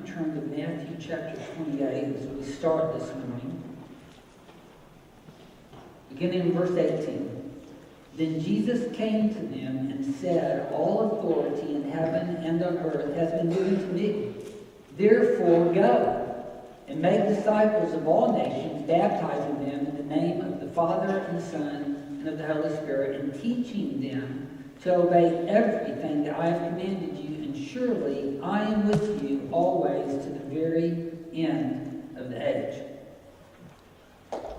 turn to Matthew chapter 28 as we start this morning. Beginning in verse 18. Then Jesus came to them and said, All authority in heaven and on earth has been given to me. Therefore go and make disciples of all nations, baptizing them in the name of the Father and the Son and of the Holy Spirit, and teaching them to obey everything that I have commanded you. And surely I am with you always to the very end of the age.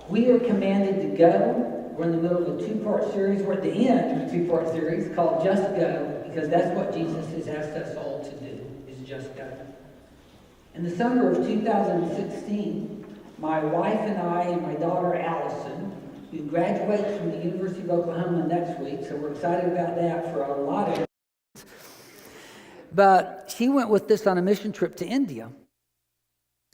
We are commanded to go. We're in the middle of a two-part series. We're at the end of a two-part series called Just Go, because that's what Jesus has asked us all to do, is just go. In the summer of 2016, my wife and I and my daughter Allison, who graduates from the University of Oklahoma next week, so we're excited about that for a lot of reasons. But she went with us on a mission trip to India.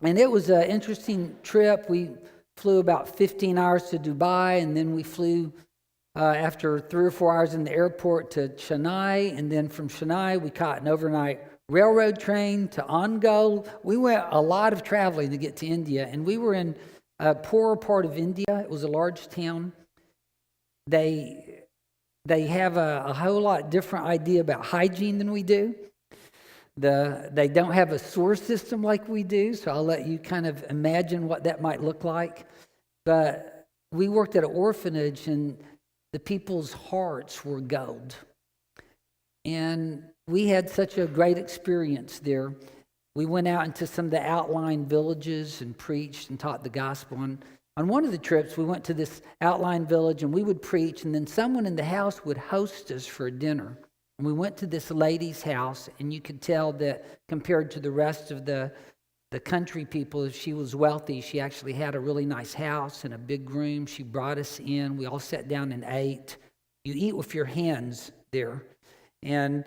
And it was an interesting trip. We flew about 15 hours to Dubai, and then we flew after 3 or 4 hours in the airport to Chennai, and then from Chennai we caught an overnight railroad train to Angul. We went a lot of traveling to get to India, and we were in a poorer part of India. It was a large town. They have a whole lot different idea about hygiene than we do. They don't have a sewer system like we do, so I'll let you kind of imagine what that might look like. But we worked at an orphanage, and the people's hearts were gold. And we had such a great experience there. We went out into some of the outlying villages and preached and taught the gospel. On one of the trips, we went to this outlying village, and we would preach, and then someone in the house would host us for dinner. And we went to this lady's house, and you could tell that compared to the rest of the country people, she was wealthy. She actually had a really nice house and a big room. She brought us in. We all sat down and ate. You eat with your hands there. And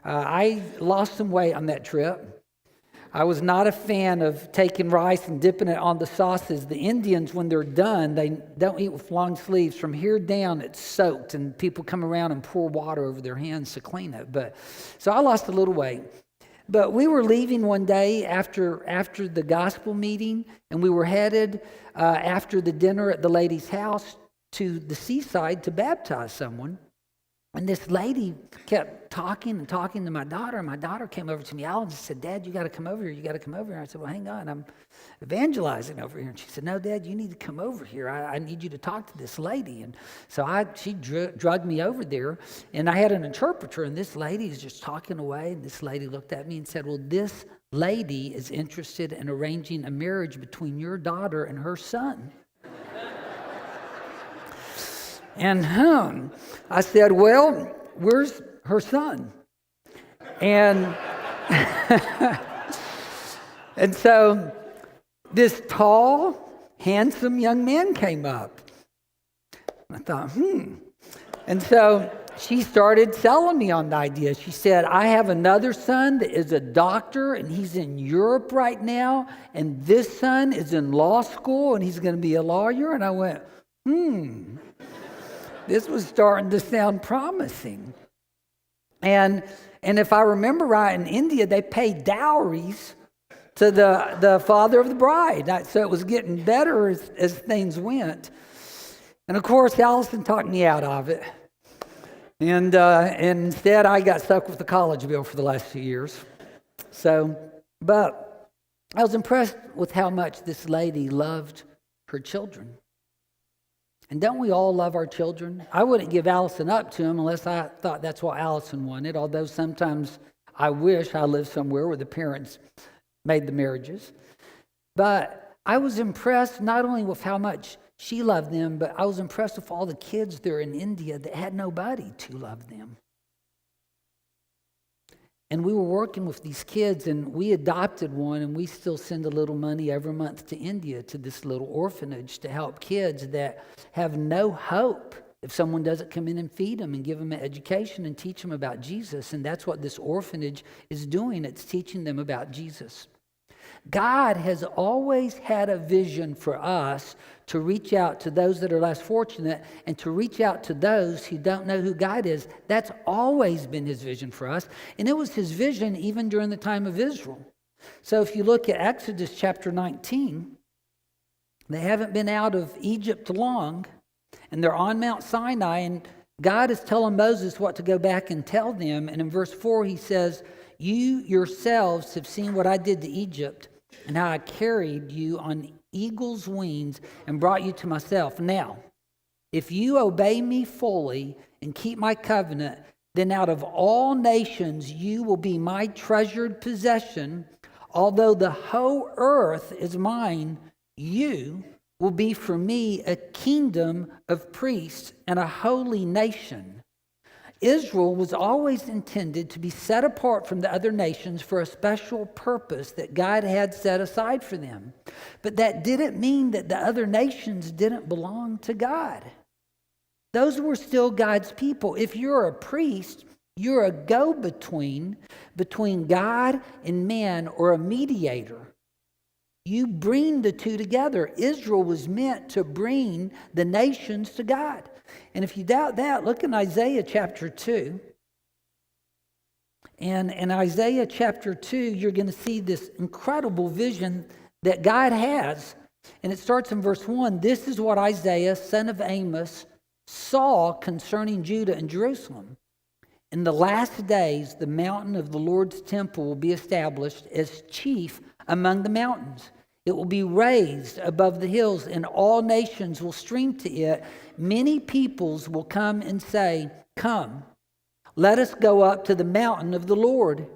I lost some weight on that trip. I was not a fan of taking rice and dipping it on the sauces. The Indians, when they're done, they don't eat with long sleeves. From here down, it's soaked, and people come around and pour water over their hands to clean it. So I lost a little weight. But we were leaving one day after the gospel meeting, and we were headed after the dinner at the lady's house to the seaside to baptize someone. And this lady kept talking and talking to my daughter. And my daughter came over to me, Alan, and said, Dad, you got to come over here. You got to come over here. I said, well, hang on. I'm evangelizing over here. And she said, no, Dad, you need to come over here. I need you to talk to this lady. And so she drugged me over there. And I had an interpreter. And this lady is just talking away. And this lady looked at me and said, well, this lady is interested in arranging a marriage between your daughter and her son. And I said, well, where's her son? And and so this tall, handsome young man came up. I thought, And so she started selling me on the idea. She said, I have another son that is a doctor, and he's in Europe right now, and this son is in law school, and he's going to be a lawyer. And I went, This was starting to sound promising. And if I remember right, in India, they pay dowries to the father of the bride. So it was getting better as things went. And of course, Allison talked me out of it. And instead, I got stuck with the college bill for the last 2 years. But I was impressed with how much this lady loved her children. And don't we all love our children? I wouldn't give Allison up to him unless I thought that's what Allison wanted, although sometimes I wish I lived somewhere where the parents made the marriages. But I was impressed not only with how much she loved them, but I was impressed with all the kids there in India that had nobody to love them. And we were working with these kids, and we adopted one, and we still send a little money every month to India to this little orphanage to help kids that have no hope if someone doesn't come in and feed them and give them an education and teach them about Jesus. And that's what this orphanage is doing. It's teaching them about Jesus. God has always had a vision for us to reach out to those that are less fortunate and to reach out to those who don't know who God is. That's always been his vision for us. And it was his vision even during the time of Israel. So if you look at Exodus chapter 19, they haven't been out of Egypt long, and they're on Mount Sinai, and God is telling Moses what to go back and tell them. And in verse 4, he says, "You yourselves have seen what I did to Egypt, and how I carried you on eagle's wings and brought you to myself. Now, if you obey me fully and keep my covenant, then out of all nations you will be my treasured possession. Although the whole earth is mine, you will be for me a kingdom of priests and a holy nation." Israel was always intended to be set apart from the other nations for a special purpose that God had set aside for them. But that didn't mean that the other nations didn't belong to God. Those were still God's people. If you're a priest, you're a go-between between God and man, or a mediator. You bring the two together. Israel was meant to bring the nations to God. And if you doubt that, look in Isaiah chapter 2. And in Isaiah chapter 2, you're going to see this incredible vision that God has. And it starts in verse 1. "This is what Isaiah, son of Amos, saw concerning Judah and Jerusalem. In the last days, the mountain of the Lord's temple will be established as chief among the mountains. It will be raised above the hills, and all nations will stream to it. Many peoples will come and say, 'Come, let us go up to the mountain of the Lord,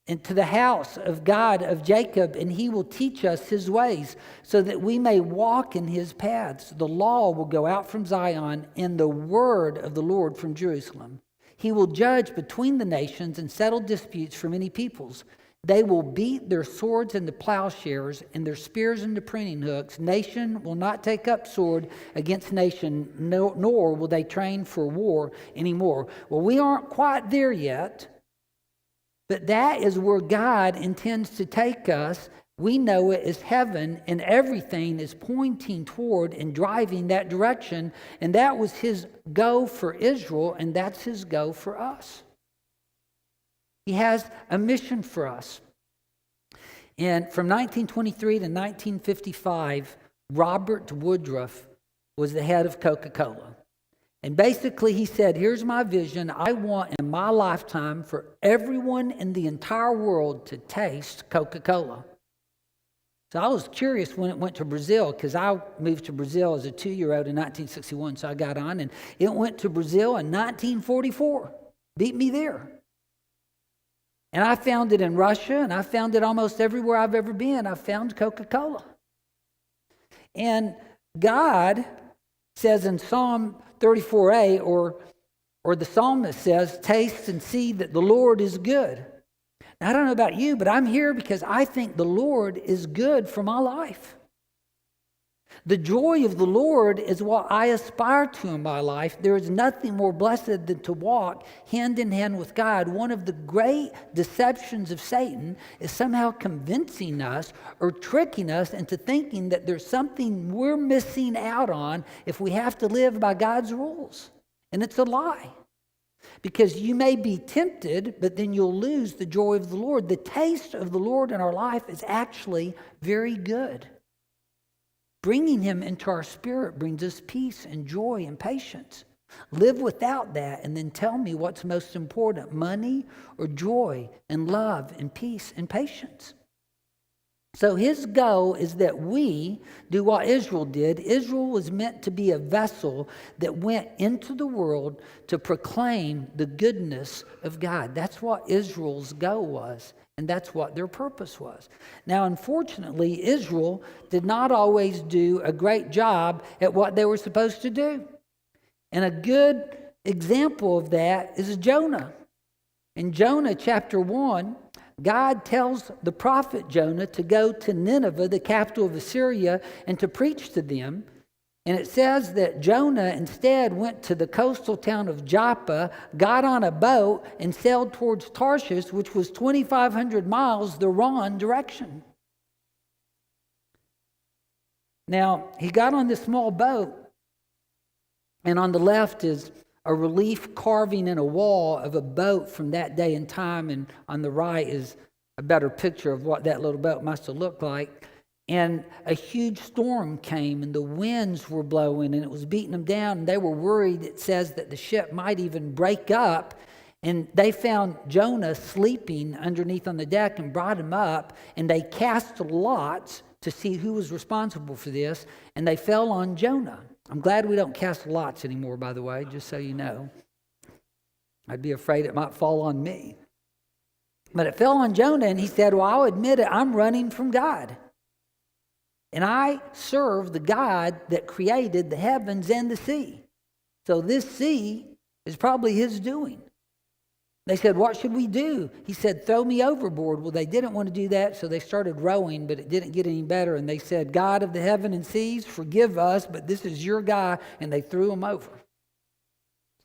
and to the house of God of Jacob, and he will teach us his ways, so that we may walk in his paths. The law will go out from Zion, and the word of the Lord from Jerusalem. He will judge between the nations and settle disputes for many peoples. They will beat their swords into plowshares and their spears into pruning hooks. Nation will not take up sword against nation, nor will they train for war anymore." Well, we aren't quite there yet, but that is where God intends to take us. We know it as heaven, and everything is pointing toward and driving that direction. And that was his go for Israel, and that's his go for us. He has a mission for us. And from 1923 to 1955, Robert Woodruff was the head of Coca-Cola. And basically he said, "Here's my vision. I want in my lifetime for everyone in the entire world to taste Coca-Cola." So I was curious when it went to Brazil, because I moved to Brazil as a 2-year-old in 1961. So I got on, and it went to Brazil in 1944. Beat me there. And I found it in Russia, and I found it almost everywhere I've ever been. I found Coca-Cola. And God says in Psalm 34a, or the psalmist says, "Taste and see that the Lord is good." Now, I don't know about you, but I'm here because I think the Lord is good for my life. The joy of the Lord is what I aspire to in my life. There is nothing more blessed than to walk hand in hand with God. One of the great deceptions of Satan is somehow convincing us or tricking us into thinking that there's something we're missing out on if we have to live by God's rules. And it's a lie. Because you may be tempted, but then you'll lose the joy of the Lord. The taste of the Lord in our life is actually very good. Bringing him into our spirit brings us peace and joy and patience. Live without that, and then tell me what's most important, money or joy and love and peace and patience. So his goal is that we do what Israel did. Israel was meant to be a vessel that went into the world to proclaim the goodness of God. That's what Israel's goal was, and that's what their purpose was. Now, unfortunately, Israel did not always do a great job at what they were supposed to do. And a good example of that is Jonah. In Jonah chapter 1, God tells the prophet Jonah to go to Nineveh, the capital of Assyria, and to preach to them. And it says that Jonah instead went to the coastal town of Joppa, got on a boat, and sailed towards Tarshish, which was 2,500 miles the wrong direction. Now, he got on this small boat, and on the left is a relief carving in a wall of a boat from that day and time, and on the right is a better picture of what that little boat must have looked like. And a huge storm came, and the winds were blowing, and it was beating them down. And they were worried, it says, that the ship might even break up. And they found Jonah sleeping underneath on the deck and brought him up, and they cast lots to see who was responsible for this, and they fell on Jonah. I'm glad we don't cast lots anymore, by the way, just so you know. I'd be afraid it might fall on me. But it fell on Jonah, and he said, well, I'll admit it, I'm running from God. And I serve the God that created the heavens and the sea. So this sea is probably his doing. They said, what should we do? He said, throw me overboard. Well, they didn't want to do that, so they started rowing, but it didn't get any better. And they said, God of the heaven and seas, forgive us, but this is your guy. And they threw him over.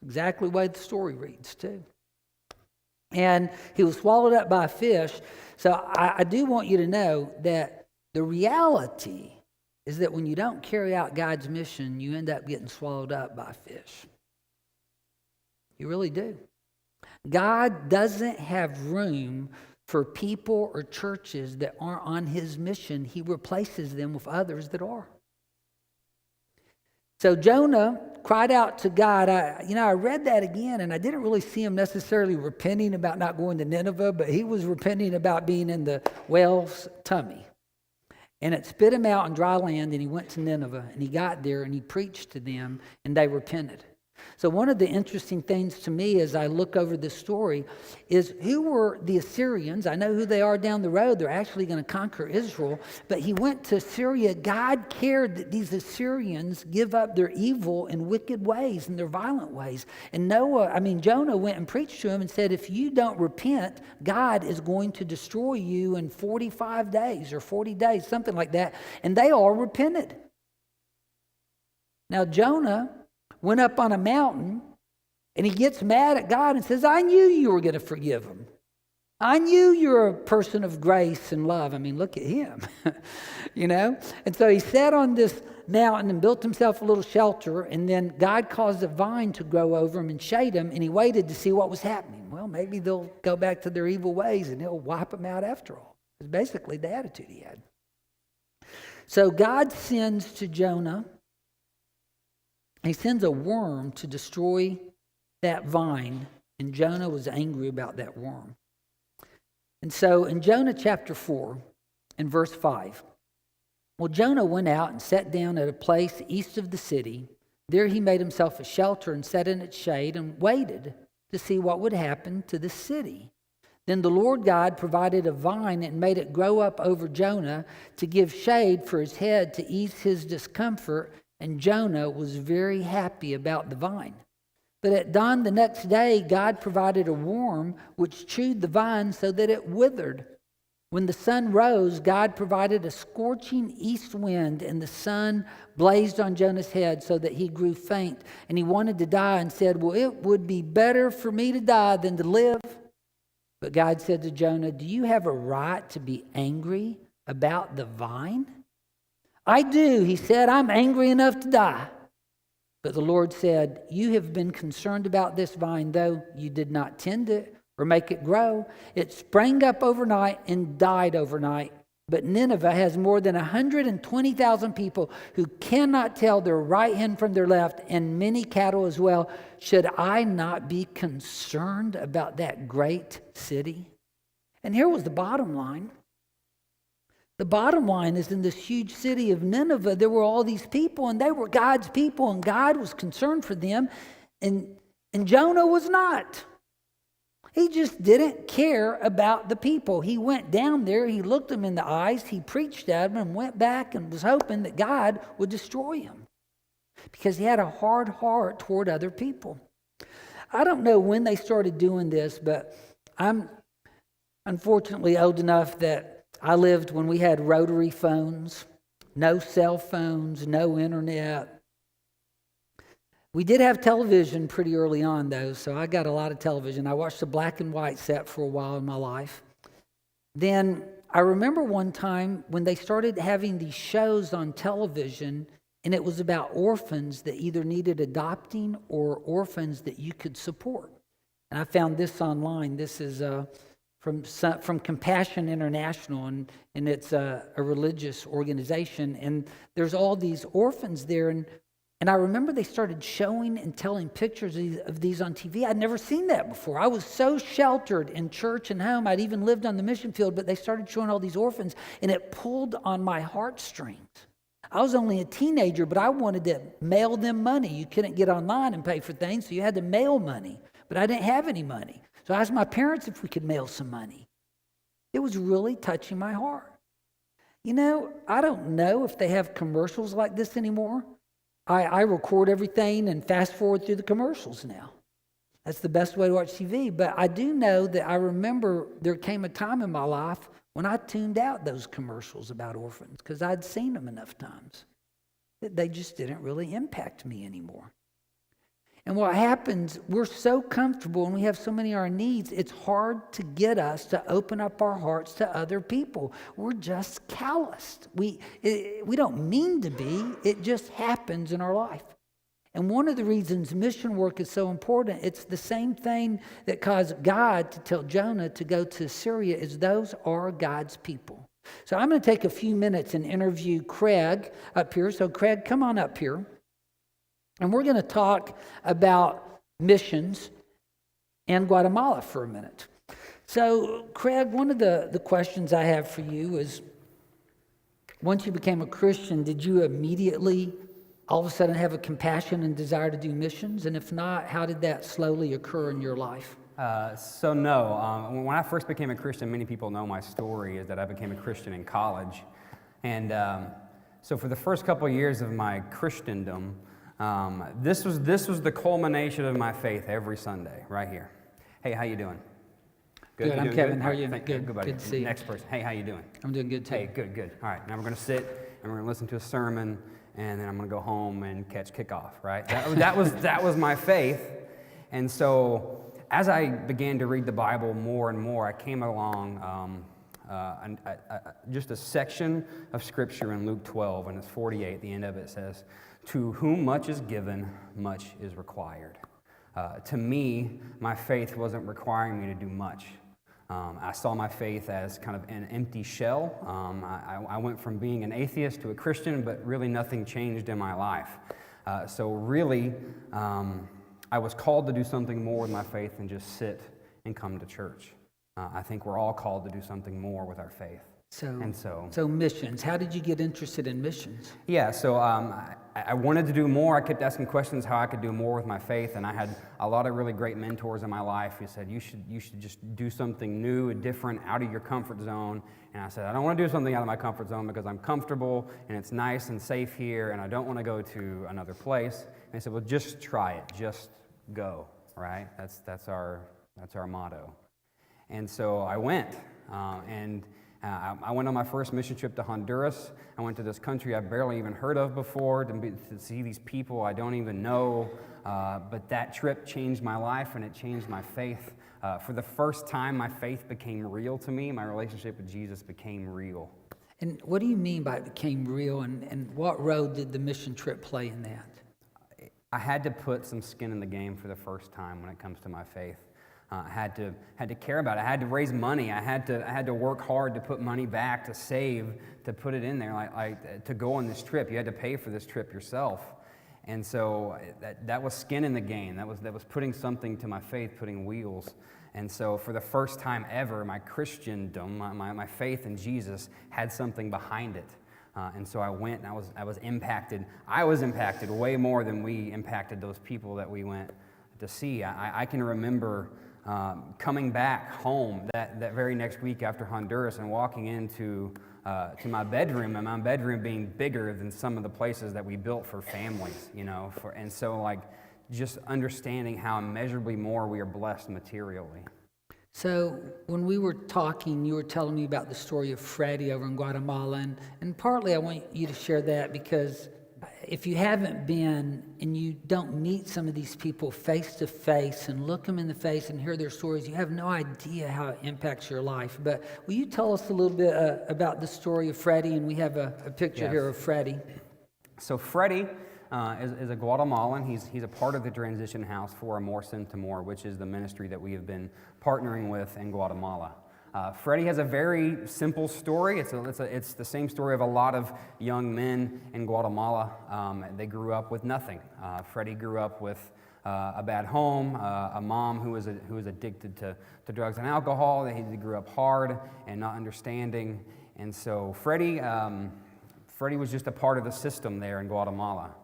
Exactly the way the story reads, too. And he was swallowed up by a fish. So I do want you to know that the reality is that when you don't carry out God's mission, you end up getting swallowed up by a fish. You really do. God doesn't have room for people or churches that aren't on his mission. He replaces them with others that are. So Jonah cried out to God. I read that again, and I didn't really see him necessarily repenting about not going to Nineveh, but he was repenting about being in the whale's tummy. And it spit him out on dry land, and he went to Nineveh, and he got there, and he preached to them, and they repented. So one of the interesting things to me as I look over this story is, who were the Assyrians? I know who they are down the road. They're actually going to conquer Israel. But he went to Syria. God cared that these Assyrians give up their evil and wicked ways and their violent ways. And Jonah went and preached to him and said, if you don't repent, God is going to destroy you in 45 days or 40 days, something like that. And they all repented. Now Jonah went up on a mountain, and he gets mad at God and says, I knew you were going to forgive him. I knew you're a person of grace and love. I mean, look at him, And so he sat on this mountain and built himself a little shelter, and then God caused a vine to grow over him and shade him, and he waited to see what was happening. Well, maybe they'll go back to their evil ways, and he'll wipe them out after all. It's basically the attitude he had. So God sends to Jonah, he sends a worm to destroy that vine, and Jonah was angry about that worm. And so in Jonah chapter 4, in verse 5, well, Jonah went out and sat down at a place east of the city. There he made himself a shelter and sat in its shade and waited to see what would happen to the city. Then the Lord God provided a vine and made it grow up over Jonah to give shade for his head to ease his discomfort. And Jonah was very happy about the vine. But at dawn the next day, God provided a worm which chewed the vine so that it withered. When the sun rose, God provided a scorching east wind, and the sun blazed on Jonah's head so that he grew faint. And he wanted to die and said, well, it would be better for me to die than to live. But God said to Jonah, do you have a right to be angry about the vine? I do, he said. I'm angry enough to die. But the Lord said, you have been concerned about this vine, though you did not tend it or make it grow. It sprang up overnight and died overnight. But Nineveh has more than 120,000 people who cannot tell their right hand from their left, and many cattle as well. Should I not be concerned about that great city? And here was the bottom line. The bottom line is, in this huge city of Nineveh, there were all these people, and they were God's people, and God was concerned for them, and Jonah was not. He just didn't care about the people. He went down there, he looked them in the eyes, he preached at them, and went back and was hoping that God would destroy him because he had a hard heart toward other people. I don't know when they started doing this, but I'm unfortunately old enough that I lived when we had rotary phones, no cell phones, no internet. We did have television pretty early on, though, so I got a lot of television. I watched the black and white set for a while in my life. Then I remember one time when they started having these shows on television, and it was about orphans that either needed adopting or orphans that you could support. And I found this online. This is from Compassion International, and it's a religious organization. And there's all these orphans there, and I remember they started showing and telling pictures of these on TV. I'd never seen that before. I was so sheltered in church and home. I'd even lived on the mission field, but they started showing all these orphans, and it pulled on my heartstrings. I was only a teenager, but I wanted to mail them money. You couldn't get online and pay for things, so you had to mail money. But I didn't have any money. So I asked my parents if we could mail some money. It was really touching my heart. You know, I don't know if they have commercials like this anymore. I record everything and fast forward through the commercials now. That's the best way to watch TV. But I do know that I remember there came a time in my life when I tuned out those commercials about orphans because I'd seen them enough times that they just didn't really impact me anymore. And what happens, we're so comfortable and we have so many of our needs, it's hard to get us to open up our hearts to other people. We're just calloused. We don't mean to be, it just happens in our life. And one of the reasons mission work is so important, it's the same thing that caused God to tell Jonah to go to Syria, is those are God's people. So I'm going to take a few minutes and interview Craig up here. So Craig, come on up here. And we're going to talk about missions and Guatemala for a minute. So, Craig, one of the questions I have for you is, once you became a Christian, did you immediately, all of a sudden, have a compassion and desire to do missions? And if not, how did that slowly occur in your life? No. When I first became a Christian, many people know my story, is that I became a Christian in college. And so for the first couple of years of my Christendom, this was the culmination of my faith every Sunday, right here. Hey, how you doing? Good. I'm Kevin. Good? How are you? Good, buddy. Good to see you. Next person. Hey, how you doing? I'm doing good too. Hey, good. All right, now we're going to sit and we're going to listen to a sermon, and then I'm going to go home and catch kickoff. Right? That was my faith, and so as I began to read the Bible more and more, I came along just a section of Scripture in Luke 12, and it's 48. The end of it says, "To whom much is given, much is required." To me, my faith wasn't requiring me to do much. I saw my faith as kind of an empty shell. I went from being an atheist to a Christian, but really nothing changed in my life. So really, I was called to do something more with my faith than just sit and come to church. I think we're all called to do something more with our faith. So missions. How did you get interested in missions? Yeah, so I wanted to do more. I kept asking questions how I could do more with my faith, and I had a lot of really great mentors in my life who said, you should just do something new and different out of your comfort zone. And I said, I don't want to do something out of my comfort zone because I'm comfortable and it's nice and safe here, and I don't want to go to another place. And they said, well, just try it, just go, right? That's our motto. And so I went, I went on my first mission trip to Honduras. I went to this country I've barely even heard of before to see these people I don't even know. But that trip changed my life and it changed my faith. For the first time, my faith became real to me. My relationship with Jesus became real. And what do you mean by it became real? And what role did the mission trip play in that? I had to put some skin in the game for the first time when it comes to my faith. I had to care about it. I had to raise money. I had to work hard to put money back, to save, to put it in there. Like to go on this trip, you had to pay for this trip yourself. And so that was skin in the game. That was putting something to my faith, putting wheels. And so for the first time ever, my Christendom, my faith in Jesus had something behind it. And so I went, and I was impacted. I was impacted way more than we impacted those people that we went to see. I can remember coming back home that very next week after Honduras and walking into to my bedroom, and my bedroom being bigger than some of the places that we built for families, and so like just understanding how immeasurably more we are blessed materially. So when we were talking, you were telling me about the story of Freddie over in Guatemala, and partly I want you to share that because if you haven't been and you don't meet some of these people face to face and look them in the face and hear their stories, you have no idea how it impacts your life. But will you tell us a little bit about the story of Freddie? And we have a picture here of Freddie. So Freddie is a Guatemalan. He's a part of the Transition House for Amor Sin Temor, which is the ministry that we have been partnering with in Guatemala. Freddie has a very simple story. It's the same story of a lot of young men in Guatemala. They grew up with nothing. Freddie grew up with a bad home, a mom who was addicted to drugs and alcohol. He grew up hard and not understanding. And so Freddie was just a part of the system there in Guatemala.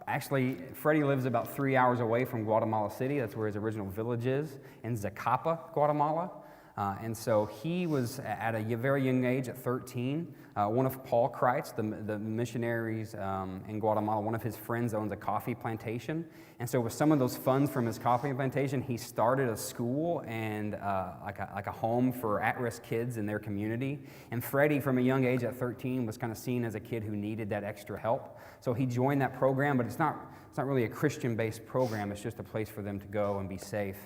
Actually, Freddie lives about 3 hours away from Guatemala City. That's where his original village is, in Zacapa, Guatemala. And so he was, at a very young age, at 13, one of Paul Kreitz, the missionaries in Guatemala, one of his friends owns a coffee plantation. And so with some of those funds from his coffee plantation, he started a school and like a home for at-risk kids in their community. And Freddie, from a young age at 13, was kind of seen as a kid who needed that extra help. So he joined that program, but it's not really a Christian-based program. It's just a place for them to go and be safe.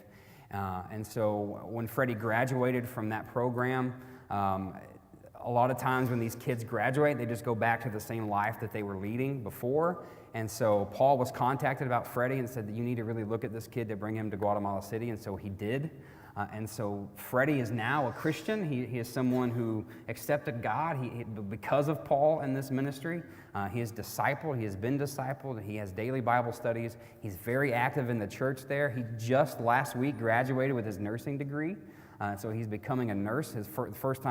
And so when Freddie graduated from that program, a lot of times when these kids graduate, they just go back to the same life that they were leading before. And so Paul was contacted about Freddie and said that you need to really look at this kid to bring him to Guatemala City. And so he did. And so Freddie is now a Christian. He is someone who accepted God because of Paul and this ministry. He is discipled. He has been discipled. He has daily Bible studies. He's very active in the church there. He just last week graduated with his nursing degree. So he's becoming a nurse. His first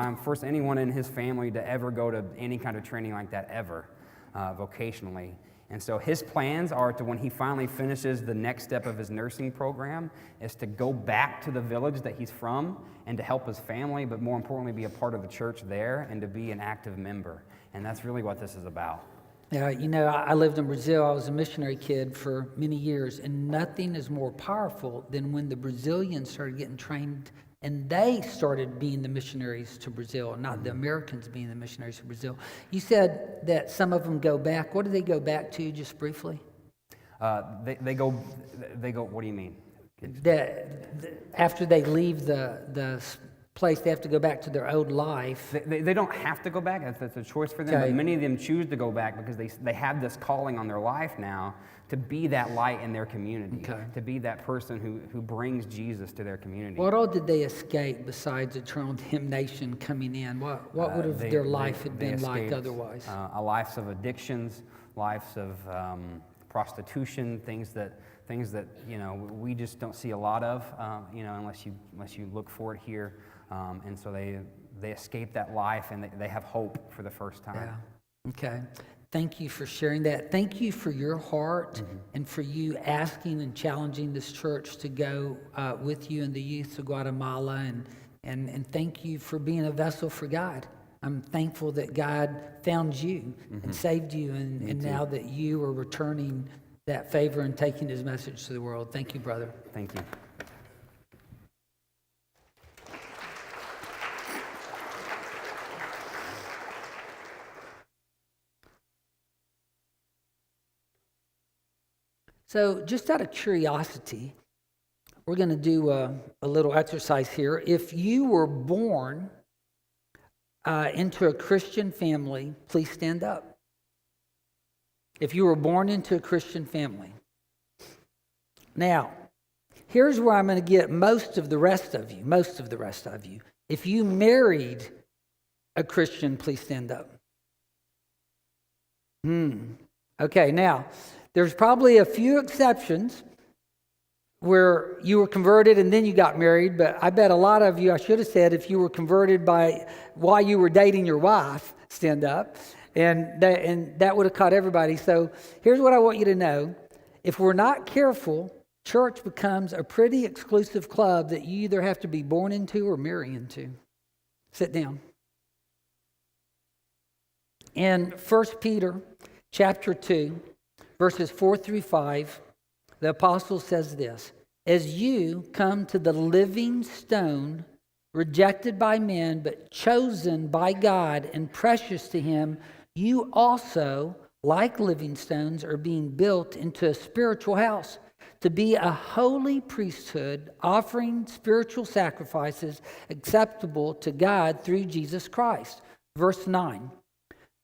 anyone in his family to ever go to any kind of training like that ever, vocationally. And so his plans are to, when he finally finishes the next step of his nursing program, is to go back to the village that he's from and to help his family, but more importantly, be a part of the church there and to be an active member. And that's really what this is about. Yeah, I lived in Brazil. I was a missionary kid for many years, and nothing is more powerful than when the Brazilians started getting trained and they started being the missionaries to Brazil, not the Americans being the missionaries to Brazil. You said that some of them go back. What do they go back to, just briefly? They go, what do you mean? After they leave the place, they have to go back to their old life. They don't have to go back. That's a choice for them. Okay. But many of them choose to go back because they have this calling on their life now to be that light in their community, to be that person who brings Jesus to their community. What all did they escape besides eternal damnation coming in? What would have their life had been like otherwise? A life of addictions, lives of prostitution, things that we just don't see a lot of, unless you look for it here. And so they escape that life and they have hope for the first time. Yeah. Okay. Thank you for sharing that. Thank you for your heart and for you asking and challenging this church to go with you and the youth of Guatemala. And thank you for being a vessel for God. I'm thankful that God found you and saved you, and now that you are returning that favor and taking his message to the world. Thank you, brother. Thank you. So just out of curiosity, we're going to do a little exercise here. If you were born into a Christian family, please stand up. If you were born into a Christian family. Now, here's where I'm going to get most of the rest of you. If you married a Christian, please stand up. Okay, now, there's probably a few exceptions where you were converted and then you got married, but I bet a lot of you, I should have said, if you were converted while you were dating your wife, stand up, and that would have caught everybody. So here's what I want you to know. If we're not careful, church becomes a pretty exclusive club that you either have to be born into or marry into. Sit down. In 1 Peter chapter 2, verses 4 through 5, the apostle says this: as you come to the living stone, rejected by men, but chosen by God and precious to him, you also, like living stones, are being built into a spiritual house to be a holy priesthood, offering spiritual sacrifices acceptable to God through Jesus Christ. Verse 9,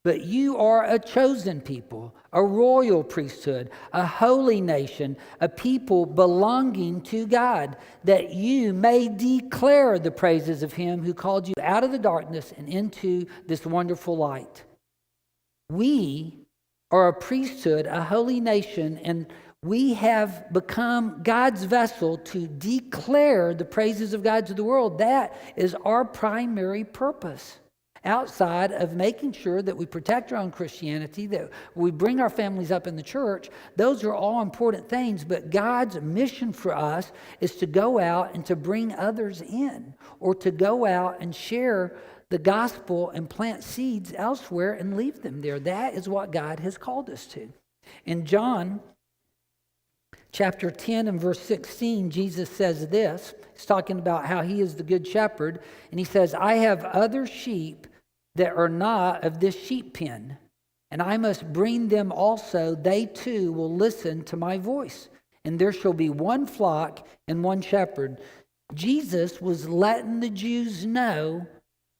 But you are a chosen people, a royal priesthood, a holy nation, a people belonging to God, that you may declare the praises of him who called you out of the darkness and into this wonderful light. We are a priesthood, a holy nation, and we have become God's vessel to declare the praises of God to the world. That is our primary purpose. Outside of making sure that we protect our own Christianity, that we bring our families up in the church, those are all important things. But God's mission for us is to go out and to bring others in, or to go out and share the gospel and plant seeds elsewhere and leave them there. That is what God has called us to. In John chapter 10 and verse 16, Jesus says this. He's talking about how he is the good shepherd. And he says, I have other sheep that are not of this sheep pen, and I must bring them also. They too will listen to my voice. And there shall be one flock and one shepherd. Jesus was letting the Jews know,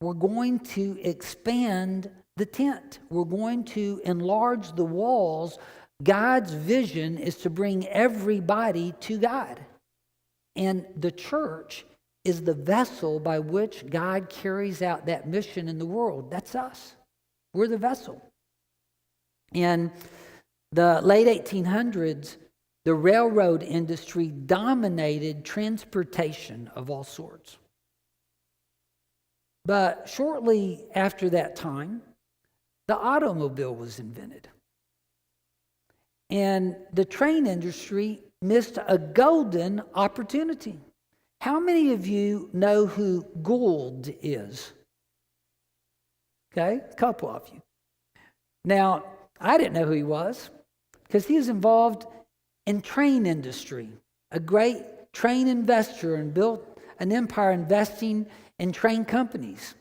we're going to expand the tent. We're going to enlarge the walls. God's vision is to bring everybody to God. And the church is the vessel by which God carries out that mission in the world. That's us. We're the vessel. In the late 1800s, the railroad industry dominated transportation of all sorts. But shortly after that time, the automobile was invented. And the train industry missed a golden opportunity. How many of you know who Gould is? Okay, a couple of you. Now, I didn't know who he was because he was involved in train industry, a great train investor, and built an empire investing in train companies.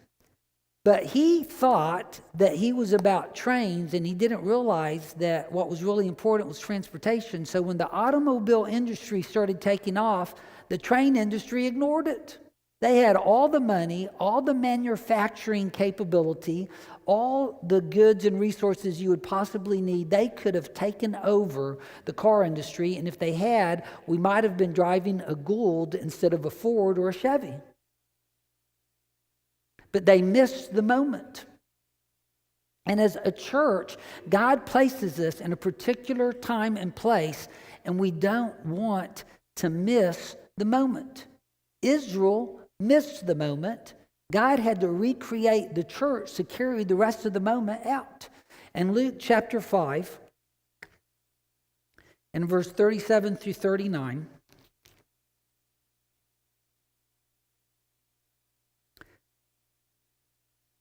But he thought that he was about trains, and he didn't realize that what was really important was transportation. So when the automobile industry started taking off, the train industry ignored it. They had all the money, all the manufacturing capability, all the goods and resources you would possibly need. They could have taken over the car industry, and if they had, we might have been driving a Gould instead of a Ford or a Chevy. But they missed the moment. And as a church, God places us in a particular time and place, and we don't want to miss the moment. Israel missed the moment. God had to recreate the church to carry the rest of the moment out. In Luke chapter 5, in verse 37 through 39,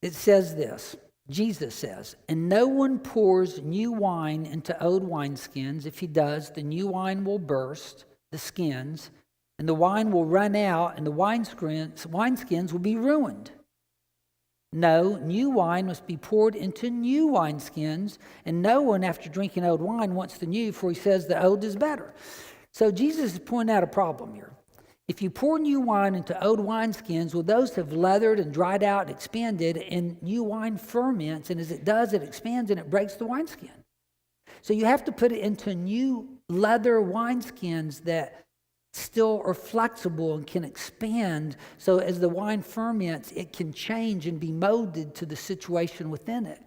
it says this. Jesus says, and no one pours new wine into old wineskins. If he does, the new wine will burst the skins, and the wine will run out, and the wineskins will be ruined. No, new wine must be poured into new wineskins, and no one, after drinking old wine, wants the new, for he says the old is better. So Jesus is pointing out a problem here. If you pour new wine into old wineskins, well, those have leathered and dried out and expanded, and new wine ferments, and as it does, it expands and it breaks the wineskin. So you have to put it into new leather wineskins that still are flexible and can expand, so as the wine ferments, it can change and be molded to the situation within it.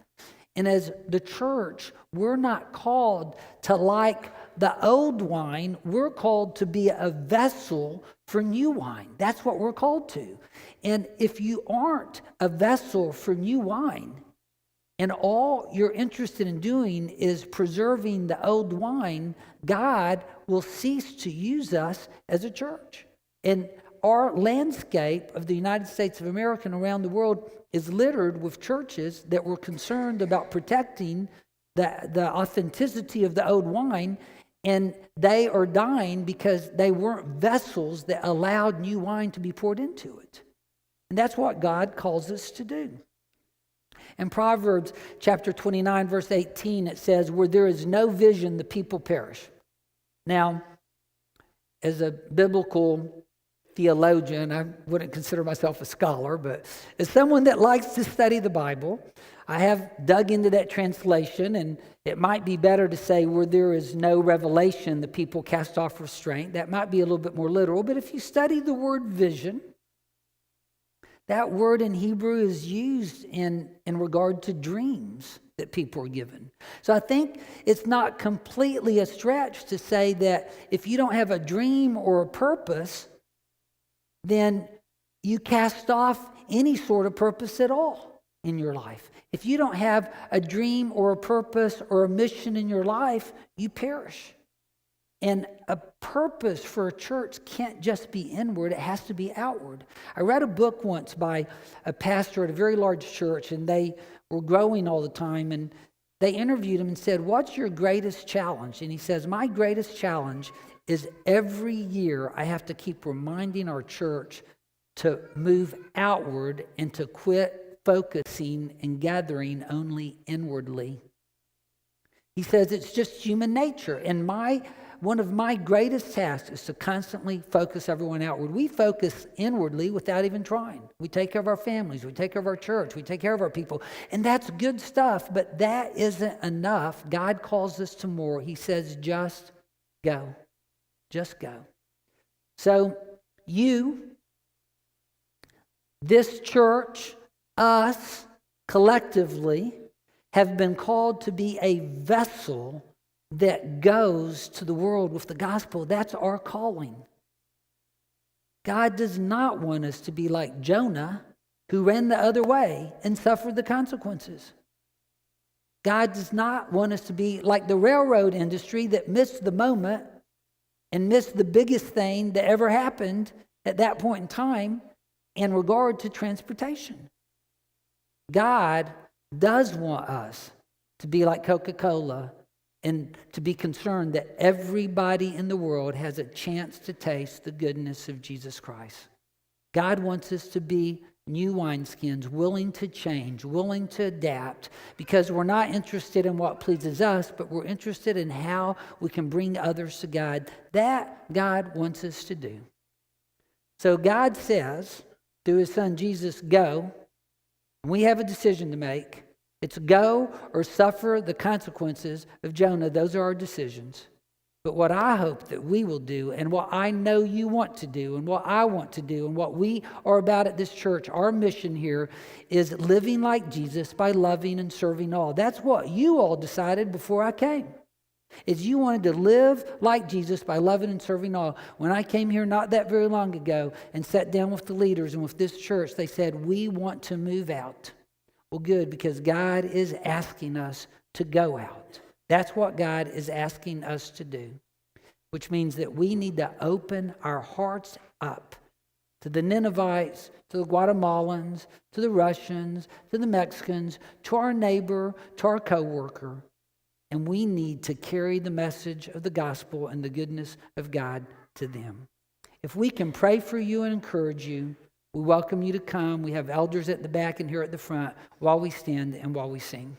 And as the church, we're not called to like the old wine. We're called to be a vessel for new wine. That's what we're called to. And if you aren't a vessel for new wine, and all you're interested in doing is preserving the old wine, God will cease to use us as a church. And our landscape of the United States of America and around the world is littered with churches that were concerned about protecting the authenticity of the old wine, and they are dying because they weren't vessels that allowed new wine to be poured into it. And that's what God calls us to do. In Proverbs chapter 29, verse 18, it says, where there is no vision, the people perish. Now, as a biblical theologian. I wouldn't consider myself a scholar, but as someone that likes to study the Bible, I have dug into that translation, and it might be better to say where there is no revelation, the people cast off restraint. That might be a little bit more literal, but if you study the word vision, that word in Hebrew is used in regard to dreams that people are given. So I think it's not completely a stretch to say that if you don't have a dream or a purpose, then you cast off any sort of purpose at all in your life. If you don't have a dream or a purpose or a mission in your life, you perish. And a purpose for a church can't just be inward, it has to be outward. I read a book once by a pastor at a very large church, and they were growing all the time, and they interviewed him and said, "What's your greatest challenge?" And he says, "My greatest challenge is every year I have to keep reminding our church to move outward and to quit focusing and gathering only inwardly." He says it's just human nature, and one of my greatest tasks is to constantly focus everyone outward. We focus inwardly without even trying. We take care of our families, we take care of our church, we take care of our people, and that's good stuff, but that isn't enough. God calls us to more. He says, just go. Just go. So you, this church, us, collectively, have been called to be a vessel that goes to the world with the gospel. That's our calling. God does not want us to be like Jonah, who ran the other way and suffered the consequences. God does not want us to be like the railroad industry that missed the moment and missed the biggest thing that ever happened at that point in time in regard to transportation. God does want us to be like Coca-Cola and to be concerned that everybody in the world has a chance to taste the goodness of Jesus Christ. God wants us to be new wineskins, willing to change, willing to adapt, because we're not interested in what pleases us, but we're interested in how we can bring others to God. That God wants us to do. So God says, through his son Jesus, go. And we have a decision to make. It's go or suffer the consequences of Jonah. Those are our decisions. But what I hope that we will do, and what I know you want to do, and what I want to do, and what we are about at this church, our mission here is living like Jesus by loving and serving all. That's what you all decided before I came, is you wanted to live like Jesus by loving and serving all. When I came here not that very long ago and sat down with the leaders and with this church, they said, we want to move out. Well, good, because God is asking us to go out. That's what God is asking us to do, which means that we need to open our hearts up to the Ninevites, to the Guatemalans, to the Russians, to the Mexicans, to our neighbor, to our coworker. And we need to carry the message of the gospel and the goodness of God to them. If we can pray for you and encourage you, we welcome you to come. We have elders at the back and here at the front while we stand and while we sing.